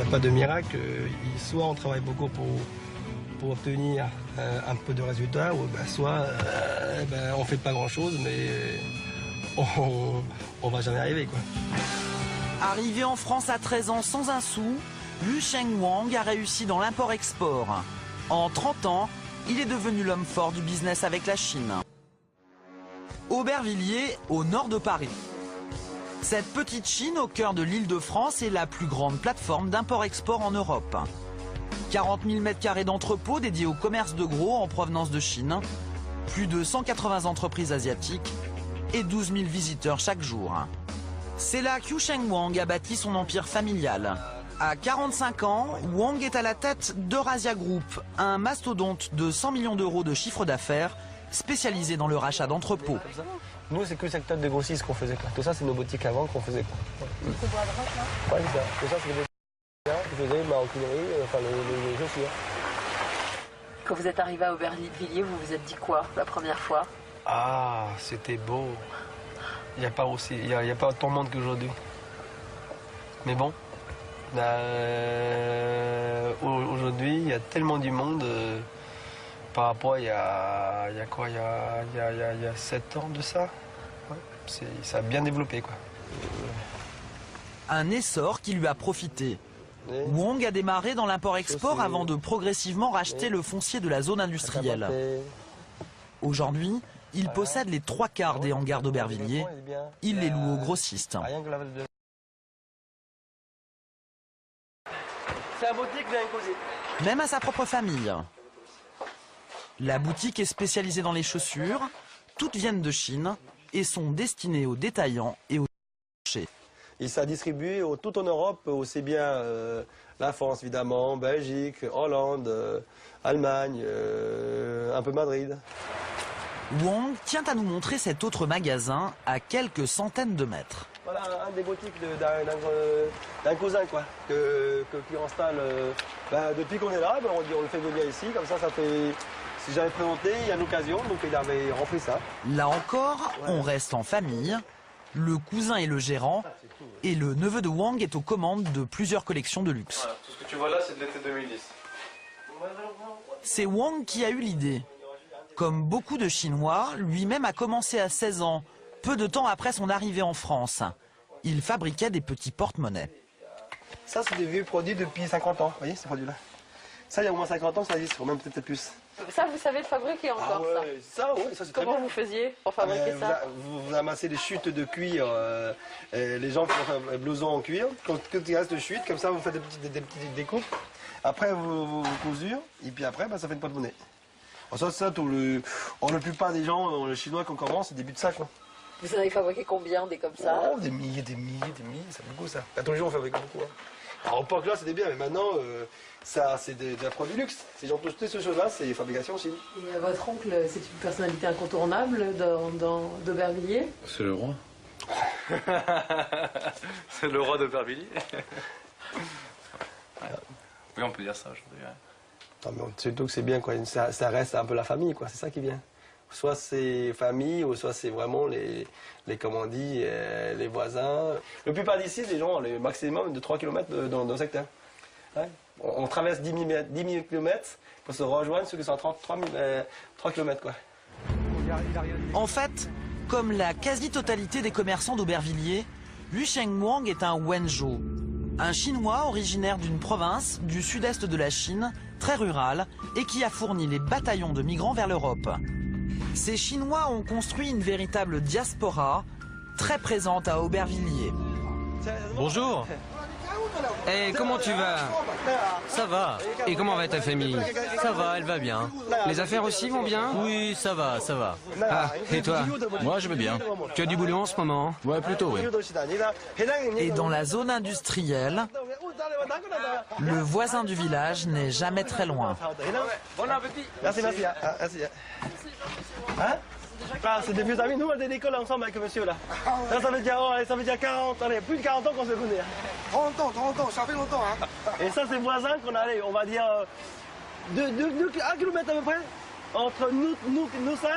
pas de miracle. Soit on travaille beaucoup pour obtenir un peu de résultats, ou soit on fait pas grand-chose, mais on va jamais arriver, quoi. Arrivé en France à 13 ans sans un sou, Lu Sheng Wang a réussi dans l'import-export. En 30 ans, il est devenu l'homme fort du business avec la Chine. Aubervilliers, au nord de Paris. Cette petite Chine au cœur de l'Île-de-France est la plus grande plateforme d'import-export en Europe. 40 000 m² d'entrepôts dédiés au commerce de gros en provenance de Chine, plus de 180 entreprises asiatiques et 12 000 visiteurs chaque jour. C'est là que Sheng Wang a bâti son empire familial. À 45 ans, Wang est à la tête d'Eurasia Group, un mastodonte de 100 millions d'euros de chiffre d'affaires spécialisé dans le rachat d'entrepôts. Nous, c'est que le secteur de grossistes qu'on faisait. Tout ça, c'est nos boutiques avant qu'on faisait. Ouais, c'est ça. Tout ça, c'est les boutiques qui faisaient maroquinerie, enfin les chaussures. Quand vous êtes arrivé à Aubervilliers, vous vous êtes dit quoi la première fois? Ah, c'était beau. Il n'y a pas autant de monde qu'aujourd'hui. Mais bon, aujourd'hui, il y a tellement du monde par rapport à il y a 7 ans de ça. Ouais, ça a bien développé, quoi. Un essor qui lui a profité. Wang a démarré dans l'import-export avant de progressivement racheter le foncier de la zone industrielle. Aujourd'hui, il possède les 3/4 des hangars d'Aubervilliers. Il les loue aux grossistes. C'est la boutique bien imposée. Même à sa propre famille. La boutique est spécialisée dans les chaussures. Toutes viennent de Chine et sont destinées aux détaillants et aux marchés. Et ça distribue tout en Europe, aussi bien la France évidemment, Belgique, Hollande, Allemagne, un peu Madrid. Wang tient à nous montrer cet autre magasin à quelques centaines de mètres. Voilà un des boutiques d'un cousin, quoi, qui installe. Depuis qu'on est là, on le fait venir ici, comme ça fait. Si j'avais présenté, il y a une occasion, donc il avait rempli ça. Là encore, on reste en famille. Le cousin est le gérant et le neveu de Wang est aux commandes de plusieurs collections de luxe. Voilà, tout ce que tu vois là, c'est de l'été 2010. C'est Wang qui a eu l'idée. Comme beaucoup de Chinois, lui-même a commencé à 16 ans, peu de temps après son arrivée en France. Il fabriquait des petits porte-monnaies. Ça, c'est des vieux produits depuis 50 ans, vous voyez, ces produits-là. Ça, il y a au moins 50 ans, ça existe, ou même peut-être plus. Ça, vous savez le fabriquer encore, ça, c'est très bien. Comment vous faisiez pour fabriquer ça? Vous amassez des chutes de cuir, les gens font un blouson en cuir. Quand il reste de chutes, comme ça, vous faites des petites découpes. Après, vous cousurez, et puis après, ça fait une porte-monnaie. La plupart des gens, les Chinois, qu'on commence, c'est début de ça, quoi. Vous en avez fabriqué combien, des comme ça? Des milliers, c'est beaucoup, ça. Tous les jours, on fabrique beaucoup. Alors, au parc là, c'était bien, mais maintenant, ça, c'est un produit luxe. Ces gens, toutes ces choses-là, c'est fabrication en Chine. Et votre oncle, c'est une personnalité incontournable d'Aubervilliers? C'est le roi. C'est le roi d'Aubervilliers. Oui, on peut dire ça aujourd'hui. Non, mais surtout que c'est bien, quoi. Ça reste un peu la famille, quoi. C'est ça qui vient. Soit c'est famille, ou soit c'est vraiment comment on dit, les voisins. Le plupart d'ici, les gens ont le maximum de 3 km dans le secteur. Ouais. On traverse 10 000 km pour se rejoindre ceux qui sont à 3 km, quoi. En fait, comme la quasi-totalité des commerçants d'Aubervilliers, Lu Sheng Wang est un Wenzhou, un Chinois originaire d'une province du sud-est de la Chine, très rurale, et qui a fourni les bataillons de migrants vers l'Europe. Ces Chinois ont construit une véritable diaspora, très présente à Aubervilliers. Bonjour. Et comment tu vas? Ça va. Et comment va ta famille? Ça va, elle va bien. Les affaires aussi vont bien? Oui, ça va, ça va. Ah, et toi? Moi, je vais bien. Tu as du boulot en ce moment? Ouais, plutôt, oui. Et dans la zone industrielle, le voisin du village n'est jamais très loin. Bon appétit. Merci. Hein? C'est des vieux amis, nous on était à l'école ensemble avec monsieur là. Là ça veut dire 40, allez, plus de 40 ans qu'on se connaît. 30 ans, ça fait longtemps. Hein. Et ça c'est voisins qu'on a, allez, on va dire 1 km à peu près. Entre nous 5,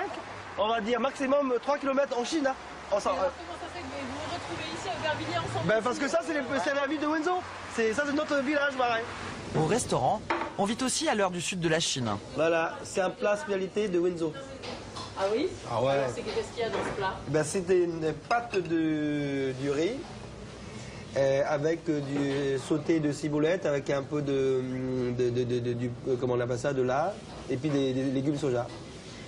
on va dire maximum 3 km en Chine. Hein. Comment ça se fait que vous vous retrouvez ici à Aubervilliers Ben parce que ça, c'est la ville de Wenzhou. Ça, c'est notre village, pareil. Au restaurant, on vit aussi à l'heure du sud de la Chine. Voilà, c'est un plat spécialité de Wenzhou. Ah oui? Ah ouais. Qu'est-ce qu'il y a dans ce plat? Ben, c'était une pâte du riz avec du sauté de ciboulette avec un peu comment on appelle ça, de lard et puis des légumes soja.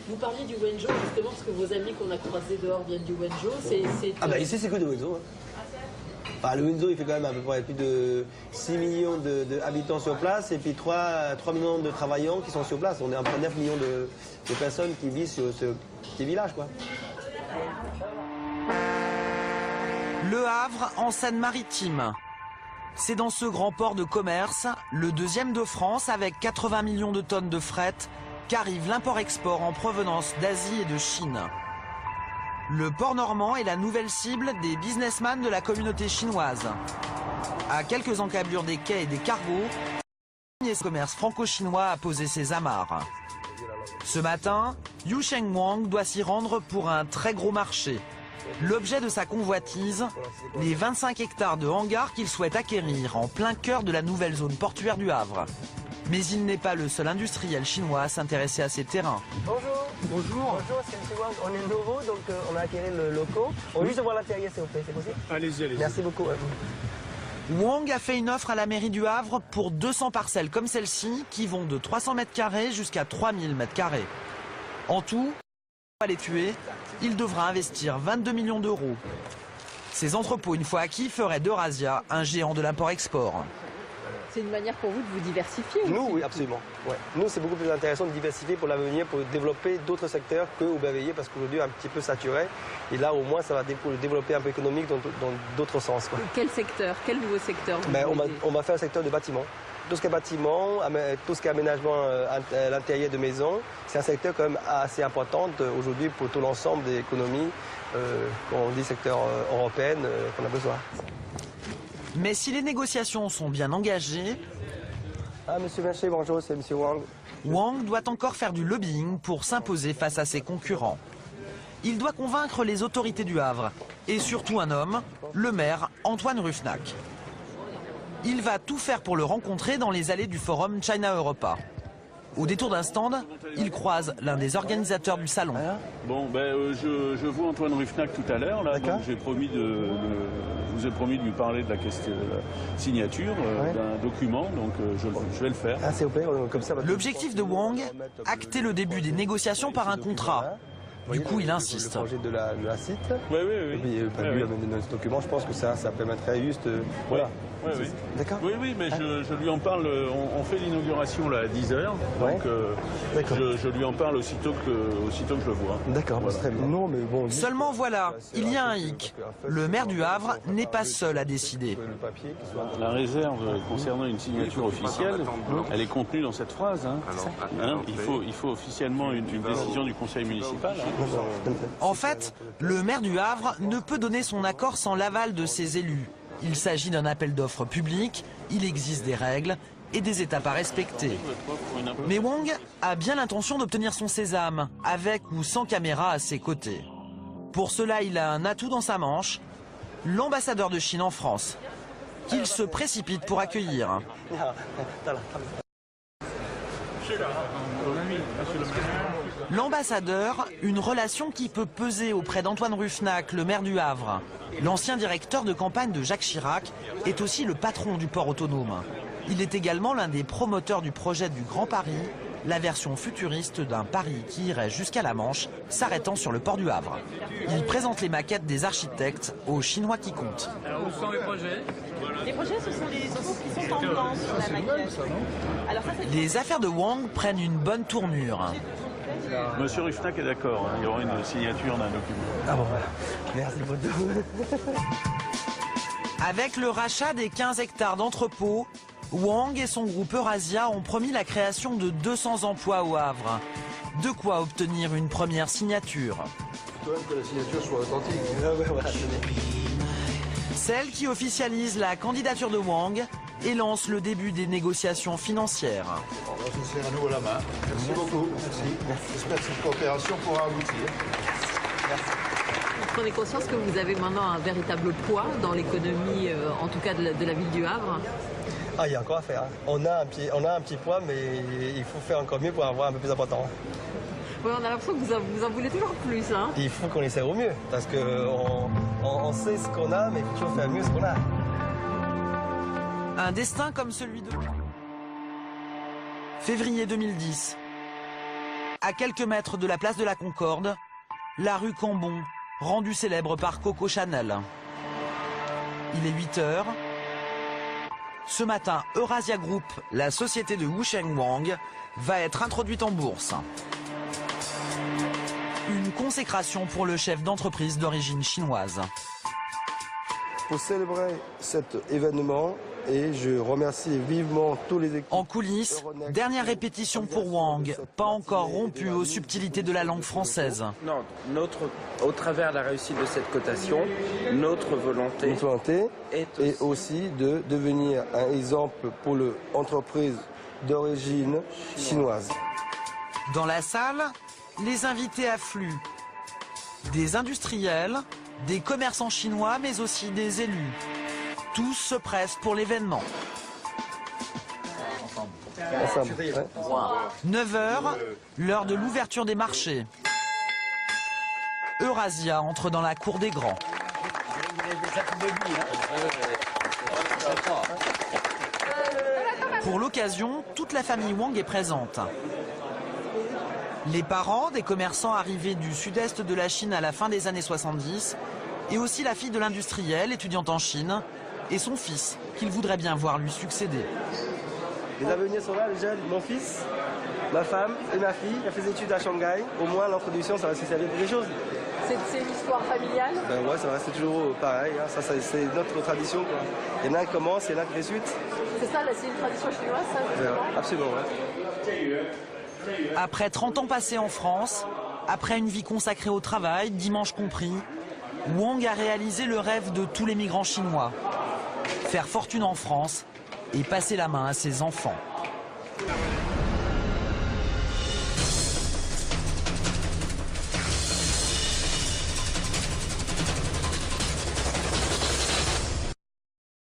Vous parliez du Wenzhou justement parce que vos amis qu'on a croisés dehors viennent du Wenzhou. Ah ben ici c'est que de Wenzhou. Hein. Enfin, le Wenzhou il fait quand même à peu près plus de 6 millions d'habitants sur place et puis 3 millions de travailleurs qui sont sur place. On est à peu près 9 millions de personnes qui vivent sur ce petit village, quoi. Le Havre en Seine-Maritime. C'est dans ce grand port de commerce, le deuxième de France avec 80 millions de tonnes de fret, qu'arrive l'import-export en provenance d'Asie et de Chine. Le port normand est la nouvelle cible des businessmen de la communauté chinoise. À quelques encablures des quais et des cargos, le commerce franco-chinois a posé ses amarres. Ce matin, Yu Sheng Wang doit s'y rendre pour un très gros marché. L'objet de sa convoitise, les 25 hectares de hangars qu'il souhaite acquérir en plein cœur de la nouvelle zone portuaire du Havre. Mais il n'est pas le seul industriel chinois à s'intéresser à ces terrains. Bonjour. Bonjour. Bonjour, c'est M. Wang. On est nouveau, donc on a acquis le local. On veut juste voir l'intérieur, s'il vous plaît, c'est possible? Allez-y, allez-y. Merci beaucoup. Wang a fait une offre à la mairie du Havre pour 200 parcelles comme celle-ci qui vont de 300 m² jusqu'à 3000 m². En tout, pour les tuer, il devra investir 22 millions d'euros. Ces entrepôts, une fois acquis, feraient d'Eurasia un géant de l'import-export. C'est une manière pour vous de vous diversifier aussi. Nous, oui, absolument. Ouais. Nous, c'est beaucoup plus intéressant de diversifier pour l'avenir, pour développer d'autres secteurs qu'Aubervilliers, parce qu'aujourd'hui, un petit peu saturé. Et là, au moins, ça va développer un peu économique dans d'autres sens. Quoi. Quel secteur? Quel nouveau secteur on va faire un secteur de bâtiment. Tout ce qui est bâtiment, tout ce qui est aménagement à l'intérieur de maisons, c'est un secteur quand même assez important aujourd'hui pour tout l'ensemble des économies, quand on dit secteur européen, qu'on a besoin. Mais si les négociations sont bien engagées, Ah, monsieur Mercier, bonjour, c'est monsieur Wang. Wang doit encore faire du lobbying pour s'imposer face à ses concurrents. Il doit convaincre les autorités du Havre, et surtout un homme, le maire Antoine Ruffnac. Il va tout faire pour le rencontrer dans les allées du forum China Europa. Au détour d'un stand, il croise l'un des organisateurs du salon. Bon, je vois Antoine Ruffnac tout à l'heure. Là, donc je vous ai promis de lui parler de la question de la signature d'un document, donc je vais le faire. Ah, s'il vous plaît, comme ça. L'objectif de Wang, acter le début des négociations par un contrat. Du coup, il insiste. Le projet de la site. Oui. Et puis, lui amener dans ce document, je pense que ça permettrait juste. Voilà. Oui. D'accord. Oui, mais je lui en parle. On fait l'inauguration là à 10h, donc je lui en parle aussitôt que je le vois. D'accord, voilà. Très bien. Non, mais bon, seulement voilà, il y a un hic. Le maire du Havre n'est pas seul à décider. La réserve concernant une signature officielle, elle est contenue dans cette phrase. Il faut officiellement une décision du conseil municipal. En fait, le maire du Havre ne peut donner son accord sans l'aval de ses élus. Il s'agit d'un appel d'offres public, il existe des règles et des étapes à respecter. Mais Wang a bien l'intention d'obtenir son sésame, avec ou sans caméra à ses côtés. Pour cela, il a un atout dans sa manche, l'ambassadeur de Chine en France, qu'il se précipite pour accueillir. L'ambassadeur, une relation qui peut peser auprès d'Antoine Ruffnac, le maire du Havre. L'ancien directeur de campagne de Jacques Chirac est aussi le patron du port autonome. Il est également l'un des promoteurs du projet du Grand Paris, la version futuriste d'un Paris qui irait jusqu'à la Manche, s'arrêtant sur le port du Havre. Il présente les maquettes des architectes aux Chinois qui comptent. Alors, où sont les projets? Les projets, ce sont les autos qui sont en blanc sur la maquette. Alors, ça, les affaires de Wang prennent une bonne tournure. Monsieur Ruffnac est d'accord, il y aura une signature d'un document. Ah bon, voilà. Merci beaucoup. Avec le rachat des 15 hectares d'entrepôts, Wang et son groupe Eurasia ont promis la création de 200 emplois au Havre. De quoi obtenir une première signature. Quand même que la signature soit authentique. Celle qui officialise la candidature de Wang et lance le début des négociations financières. On va se serrer à nouveau la main. Merci beaucoup. Merci. J'espère que cette coopération pourra aboutir. Merci. Vous prenez conscience que vous avez maintenant un véritable poids dans l'économie, en tout cas de la ville du Havre? Ah, il y a encore à faire. Hein. On a un petit poids, mais il faut faire encore mieux pour avoir un peu plus important. Oui, on a l'impression que vous en voulez toujours plus. Hein. Il faut qu'on essaie au mieux, parce qu'on sait ce qu'on a, mais il faut toujours faire mieux ce qu'on a. Un destin comme celui de... Février 2010. À quelques mètres de la place de la Concorde, la rue Cambon, rendue célèbre par Coco Chanel. Il est 8 heures. Ce matin, Eurasia Group, la société de Wusheng Wang, va être introduite en bourse. Une consécration pour le chef d'entreprise d'origine chinoise. Pour célébrer cet événement, et je remercie vivement tous les équipes. En coulisses, dernière répétition pour Wang, pas encore rompu aux subtilités de la langue française. Non, au travers de la réussite de cette cotation, notre volonté est aussi de devenir un exemple pour l'entreprise d'origine chinoise. Dans la salle, les invités affluent. Des industriels, des commerçants chinois, mais aussi des élus. Tous se pressent pour l'événement. 9h, l'heure de l'ouverture des marchés. Eurasia entre dans la cour des grands. Pour l'occasion, toute la famille Wang est présente. Les parents des commerçants arrivés du sud-est de la Chine à la fin des années 70, et aussi la fille de l'industriel, étudiante en Chine, et son fils, qu'il voudrait bien voir lui succéder. Les avenirs sont là, les jeunes. Mon fils, ma femme et ma fille, elles font des études à Shanghai. Au moins, l'introduction, ça va se servir pour des choses. C'est une histoire familiale? Ben ouais, ça va, c'est toujours pareil. Hein. Ça, c'est notre tradition. Quoi. Il y en a qui commencent, il y en a qui résultent. C'est ça, c'est une tradition chinoise, ça, justement? Absolument, ouais. Après 30 ans passés en France, après une vie consacrée au travail, dimanche compris, Wang a réalisé le rêve de tous les migrants chinois. Faire fortune en France et passer la main à ses enfants.